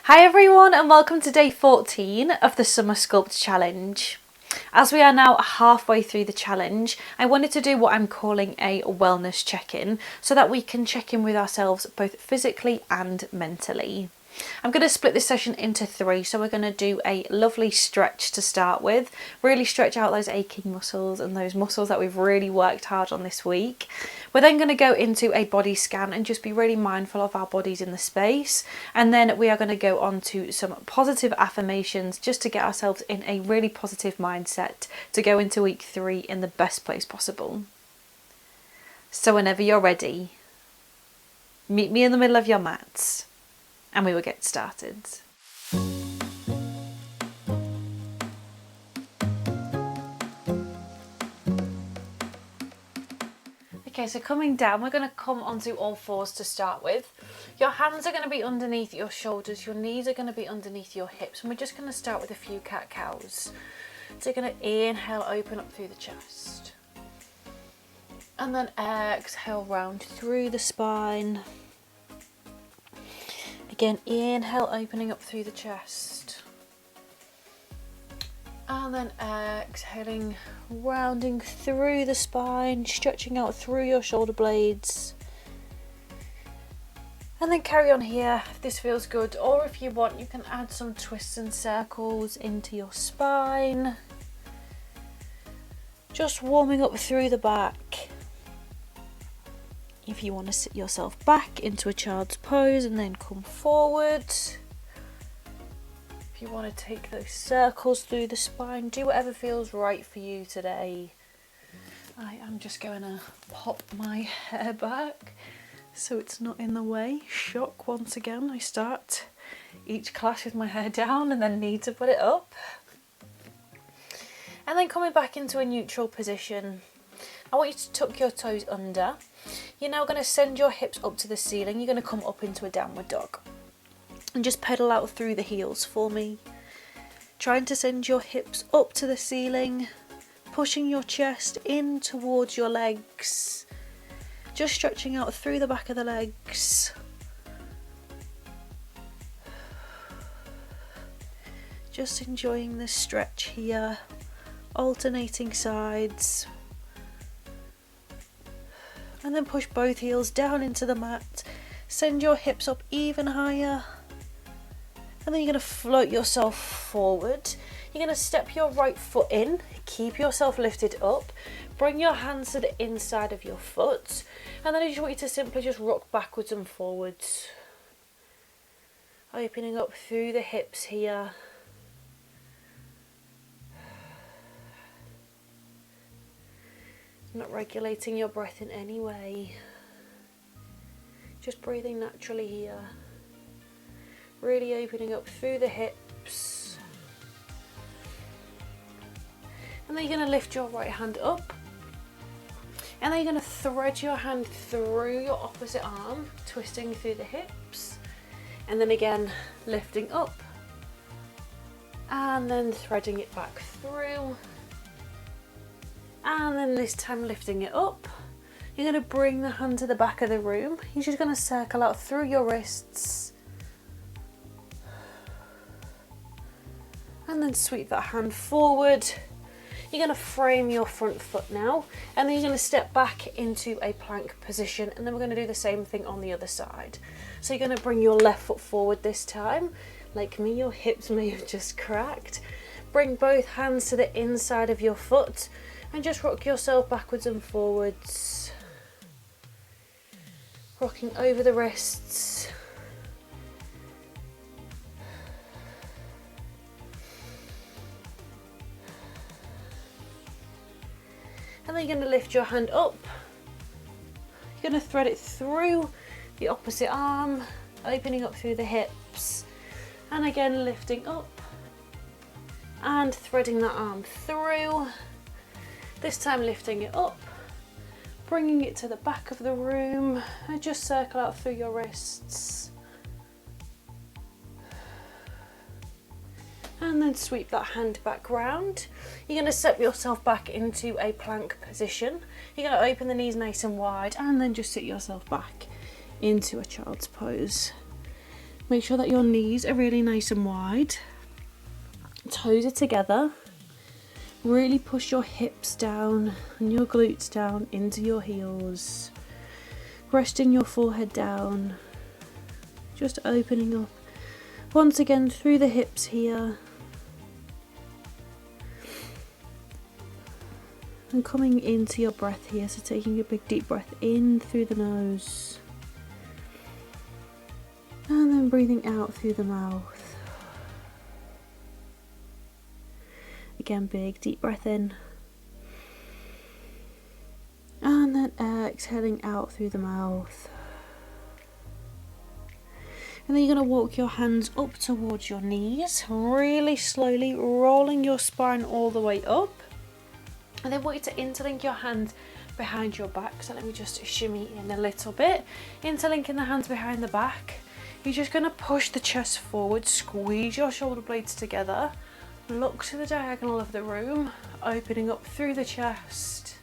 Hi everyone and welcome to day 14 of the Summer Sculpt challenge. As we are now halfway through the challenge, I wanted to do what I'm calling a wellness check-in so that we can check in with ourselves both physically and mentally. I'm going to split this session into 3, so we're going to do a lovely stretch to start with, really stretch out those aching muscles and those muscles that we've really worked hard on this week. We're then going to go into a body scan and just be really mindful of our bodies in the space, and then we are going to go on to some positive affirmations just to get ourselves in a really positive mindset to go into week 3 in the best place possible. So whenever you're ready, meet me in the middle of your mats and we will get started. Okay, so coming down, we're going to come onto all fours to start with. Your hands are going to be underneath your shoulders, your knees are going to be underneath your hips, and we're just going to start with a few cat-cows. So you're going to inhale, open up through the chest. And then exhale, round through the spine. Again, inhale, opening up through the chest. And then exhaling, rounding through the spine, stretching out through your shoulder blades. And then carry on here if this feels good, or if you want, you can add some twists and circles into your spine. Just warming up through the back. If you want to sit yourself back into a child's pose and then come forward. If you want to take those circles through the spine, do whatever feels right for you today. I am just going to pop my hair back so it's not in the way. Shock once again. I start each class with my hair down and then need to put it up. And then coming back into a neutral position. I want you to tuck your toes under. You're now going to send your hips up to the ceiling. You're going to come up into a downward dog. And just pedal out through the heels for me. Trying to send your hips up to the ceiling. Pushing your chest in towards your legs. Just stretching out through the back of the legs. Just enjoying this stretch here. Alternating sides. And then push both heels down into the mat. Send your hips up even higher. And then you're going to float yourself forward. You're going to step your right foot in. Keep yourself lifted up. Bring your hands to the inside of your foot. And then I just want you to simply just rock backwards and forwards. Opening up through the hips here. Not regulating your breath in any way. Just breathing naturally here. Really opening up through the hips. And then you're going to lift your right hand up. And then you're going to thread your hand through your opposite arm, twisting through the hips. And then again, lifting up. And then threading it back through. And then this time lifting it up. You're going to bring the hand to the back of the room. You're just going to circle out through your wrists. And then sweep that hand forward. You're going to frame your front foot now. And then you're going to step back into a plank position. And then we're going to do the same thing on the other side. So you're going to bring your left foot forward this time. Like me, your hips may have just cracked. Bring both hands to the inside of your foot. And just rock yourself backwards and forwards. Rocking over the wrists. And then you're going to lift your hand up. You're going to thread it through the opposite arm, opening up through the hips. And again, lifting up and threading that arm through. This time lifting it up, bringing it to the back of the room, and just circle out through your wrists. And then sweep that hand back round. You're going to step yourself back into a plank position. You're going to open the knees nice and wide and then just sit yourself back into a child's pose. Make sure that your knees are really nice and wide. Toes are together. Really push your hips down and your glutes down into your heels. Resting your forehead down. Just opening up once again through the hips here. And coming into your breath here, so taking a big deep breath in through the nose. And then breathing out through the mouth. Again, big deep breath in. And then exhaling out through the mouth. And then you're going to walk your hands up towards your knees, really slowly rolling your spine all the way up. And then want you to interlink your hands behind your back. So let me just shimmy in a little bit. Interlinking the hands behind the back. You're just going to push the chest forward, squeeze your shoulder blades together. Look to the diagonal of the room, opening up through the chest.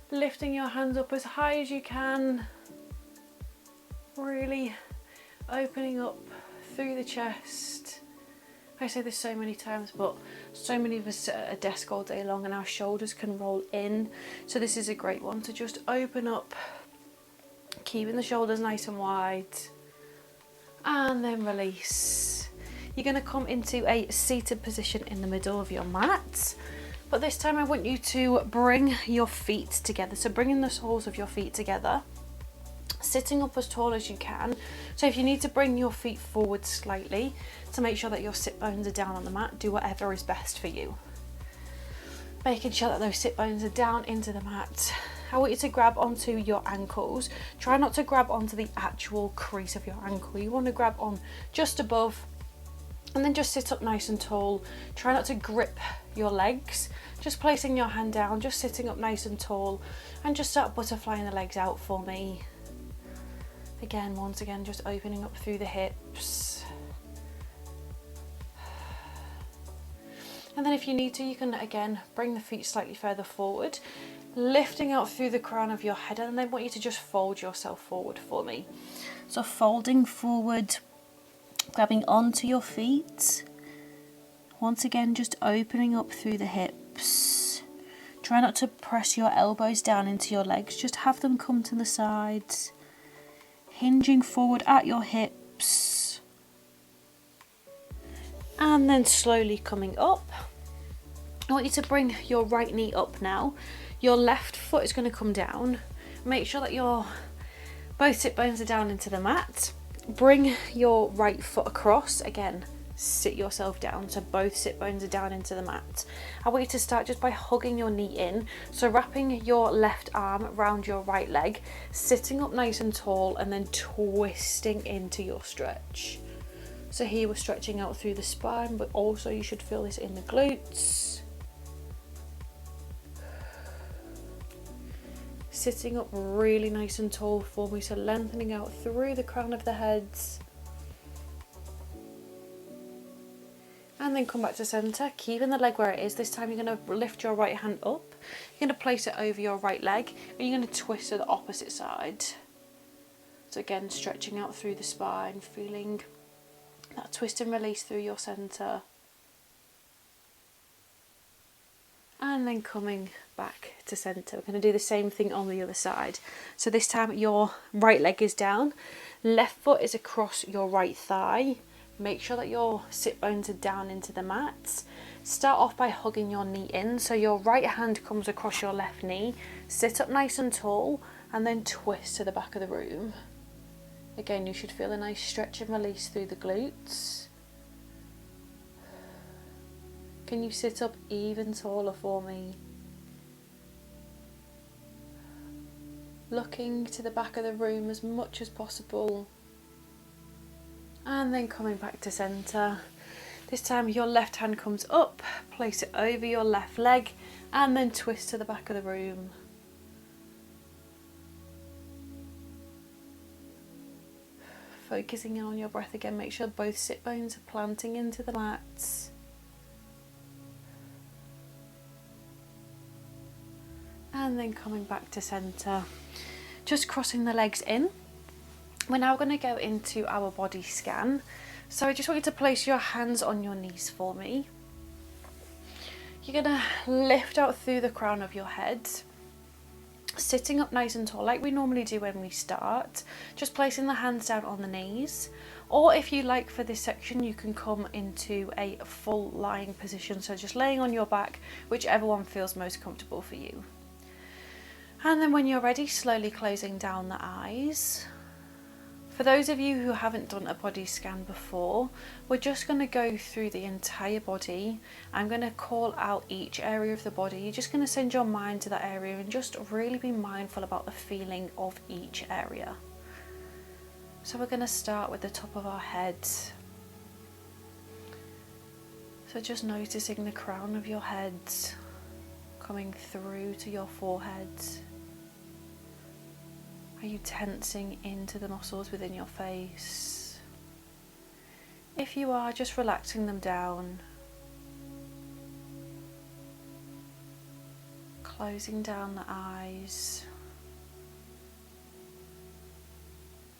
Lifting your hands up as high as you can. Really opening up through the chest. I say this so many times, but so many of us sit at a desk all day long and our shoulders can roll in. So this is a great one to just open up, keeping the shoulders nice and wide. And then release. You're going to come into a seated position in the middle of your mat. But this time I want you to bring your feet together. So bringing the soles of your feet together. Sitting up as tall as you can. So if you need to bring your feet forward slightly to make sure that your sit bones are down on the mat, do whatever is best for you. Making sure that those sit bones are down into the mat. I want you to grab onto your ankles. Try not to grab onto the actual crease of your ankle. You want to grab on just above and then just sit up nice and tall. Try not to grip your legs. Just placing your hand down, just sitting up nice and tall, and just start butterflying the legs out for me. Again, once again, just opening up through the hips. And then if you need to, you can again bring the feet slightly further forward, lifting out through the crown of your head, and then I want you to just fold yourself forward for me. So folding forward, grabbing onto your feet. Once again, just opening up through the hips. Try not to press your elbows down into your legs, just have them come to the sides. Hinging forward at your hips. And then slowly coming up. I want you to bring your right knee up now. Your left foot is going to come down. Make sure that your both sit bones are down into the mat. Bring your right foot across. Again, sit yourself down so both sit bones are down into the mat. I want you to start just by hugging your knee in. So wrapping your left arm around your right leg, sitting up nice and tall, and then twisting into your stretch. So here we're stretching out through the spine, but also you should feel this in the glutes. Sitting up really nice and tall for me, so lengthening out through the crown of the heads. And then come back to centre, keeping the leg where it is. This time you're going to lift your right hand up. You're going to place it over your right leg, and you're going to twist to the opposite side. So again, stretching out through the spine, feeling that twist and release through your centre. And then coming back to centre. We're going to do the same thing on the other side. So this time your right leg is down, left foot is across your right thigh. Make sure that your sit bones are down into the mat. Start off by hugging your knee in. So your right hand comes across your left knee. Sit up nice and tall and then twist to the back of the room. Again, you should feel a nice stretch and release through the glutes. Can you sit up even taller for me? Looking to the back of the room as much as possible. And then coming back to centre. This time your left hand comes up, place it over your left leg, and then twist to the back of the room. Focusing in on your breath again, make sure both sit bones are planting into the mat. And then coming back to centre. Just crossing the legs in. We're now going to go into our body scan. So I just want you to place your hands on your knees for me. You're going to lift out through the crown of your head, sitting up nice and tall like we normally do when we start, just placing the hands down on the knees. Or if you like, for this section, you can come into a full lying position, so just laying on your back, whichever one feels most comfortable for you. And then when you're ready, slowly closing down the eyes. For those of you who haven't done a body scan before, we're just going to go through the entire body. I'm going to call out each area of the body. You're just going to send your mind to that area and just really be mindful about the feeling of each area. So we're going to start with the top of our head. So just noticing the crown of your head coming through to your forehead. Are you tensing into the muscles within your face? If you are, just relaxing them down. Closing down the eyes.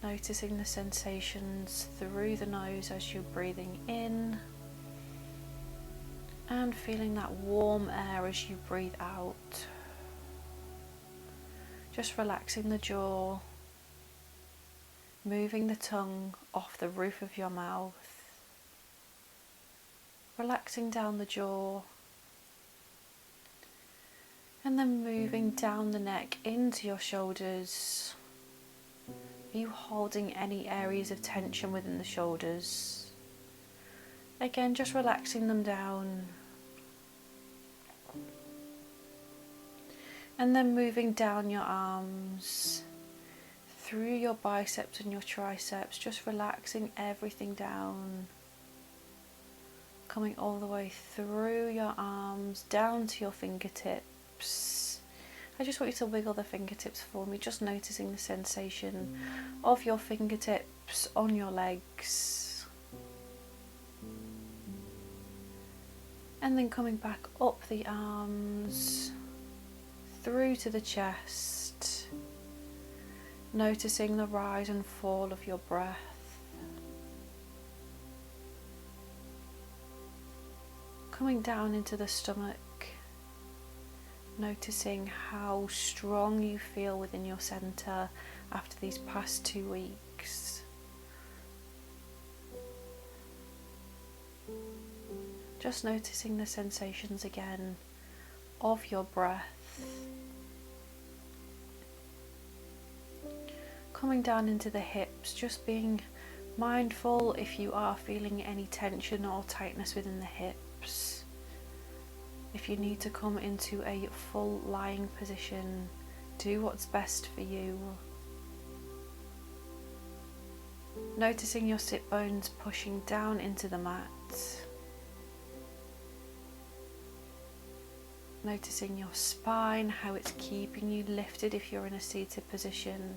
Noticing the sensations through the nose as you're breathing in. And feeling that warm air as you breathe out. Just relaxing the jaw, moving the tongue off the roof of your mouth, relaxing down the jaw, and then moving down the neck into your shoulders. Are you holding any areas of tension within the shoulders? Again, just relaxing them down. And then moving down your arms, through your biceps and your triceps, just relaxing everything down. Coming all the way through your arms, down to your fingertips. I just want you to wiggle the fingertips for me, just noticing the sensation of your fingertips on your legs. And then coming back up the arms, through to the chest, noticing the rise and fall of your breath. Coming down into the stomach, noticing how strong you feel within your centre after these past 2 weeks. Just noticing the sensations again of your breath. Coming down into the hips, just being mindful if you are feeling any tension or tightness within the hips. If you need to come into a full lying position, do what's best for you. Noticing your sit bones pushing down into the mat. Noticing your spine, how it's keeping you lifted if you're in a seated position.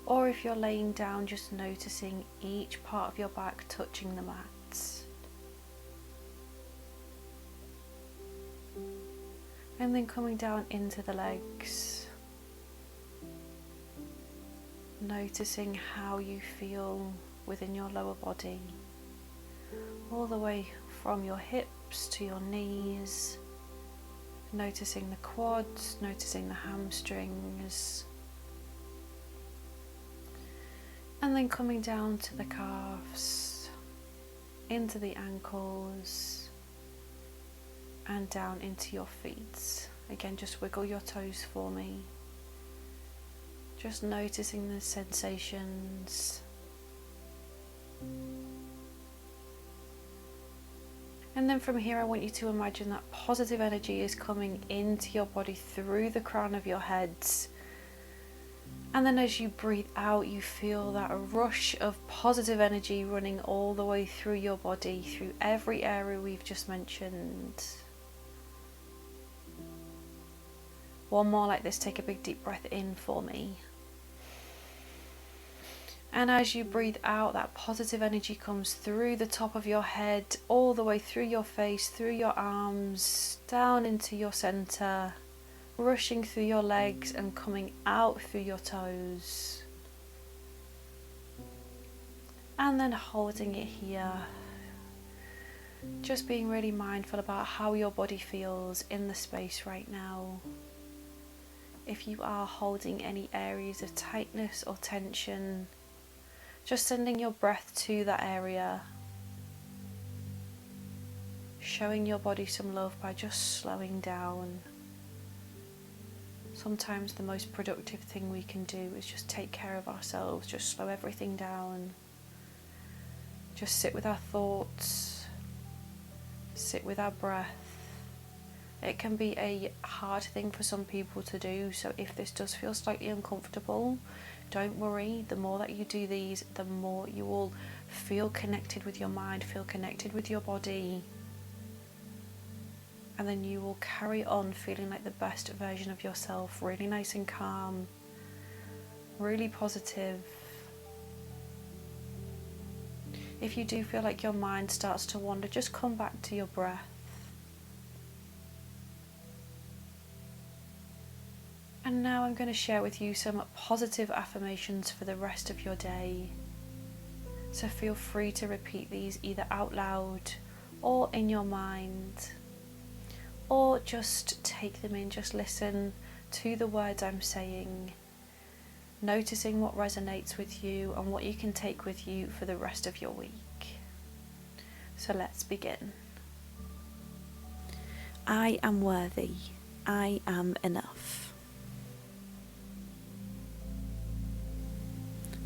Or if you're laying down, just noticing each part of your back touching the mat. And then coming down into the legs. Noticing how you feel within your lower body. All the way from your hips to your knees. Noticing the quads, noticing the hamstrings. And then coming down to the calves, into the ankles, and down into your feet. Again, just wiggle your toes for me. Just noticing the sensations. And then from here, I want you to imagine that positive energy is coming into your body through the crown of your head. And then as you breathe out, you feel that rush of positive energy running all the way through your body, through every area we've just mentioned. One more like this. Take a big deep breath in for me. And as you breathe out, that positive energy comes through the top of your head, all the way through your face, through your arms, down into your center, rushing through your legs and coming out through your toes. and then holding it here. Just being really mindful about how your body feels in the space right now. If you are holding any areas of tightness or tension, just sending your breath to that area. Showing your body some love by just slowing down. Sometimes the most productive thing we can do is just take care of ourselves, just slow everything down. Just sit with our thoughts, sit with our breath. It can be a hard thing for some people to do, so if this does feel slightly uncomfortable, don't worry. The more that you do these, the more you will feel connected with your mind, feel connected with your body. And then you will carry on feeling like the best version of yourself, really nice and calm, really positive. If you do feel like your mind starts to wander, just come back to your breath. And now I'm going to share with you some positive affirmations for the rest of your day. So feel free to repeat these either out loud or in your mind. Or just take them in, just listen to the words I'm saying, noticing what resonates with you and what you can take with you for the rest of your week. So let's begin. I am worthy. I am enough.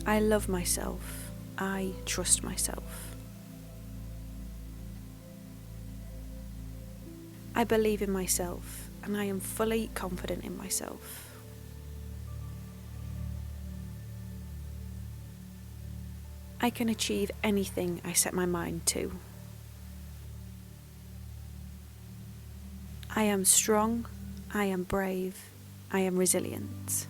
I love myself. I trust myself. I believe in myself and I am fully confident in myself. I can achieve anything I set my mind to. I am strong, I am brave, I am resilient.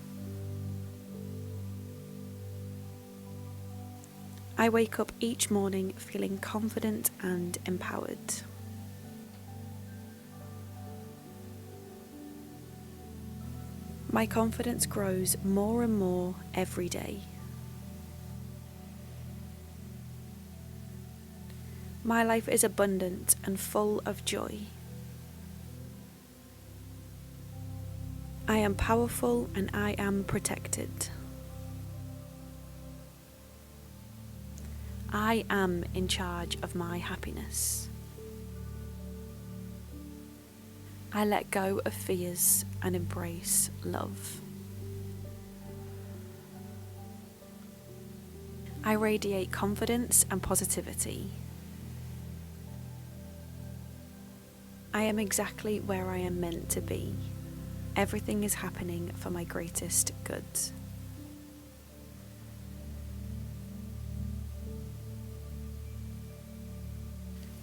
I wake up each morning feeling confident and empowered. My confidence grows more and more every day. My life is abundant and full of joy. I am powerful and I am protected. I am in charge of my happiness. I let go of fears and embrace love. I radiate confidence and positivity. I am exactly where I am meant to be. Everything is happening for my greatest good.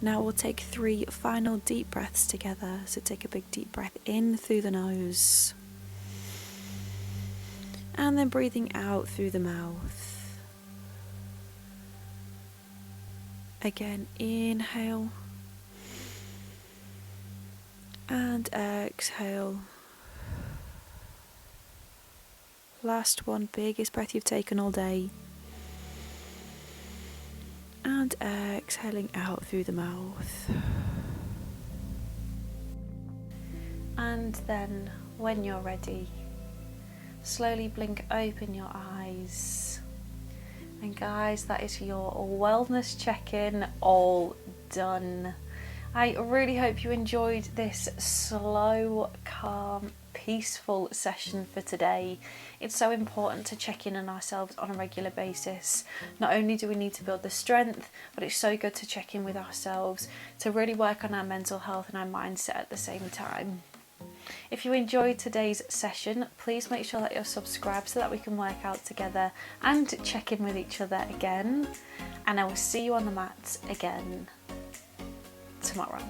Now we'll take 3 final deep breaths together. So take a big deep breath in through the nose. And then breathing out through the mouth. Again, inhale. And exhale. Last one, biggest breath you've taken all day. And exhaling out through the mouth. And then, when you're ready, slowly blink open your eyes. And guys, that is your wellness check-in all done. I really hope you enjoyed this slow, calm, peaceful session for today. It's so important to check in on ourselves on a regular basis. Not only do we need to build the strength, but it's so good to check in with ourselves to really work on our mental health and our mindset at the same time. If you enjoyed today's session, please make sure that you're subscribed so that we can work out together and check in with each other again. And I will see you on the mats again tomorrow.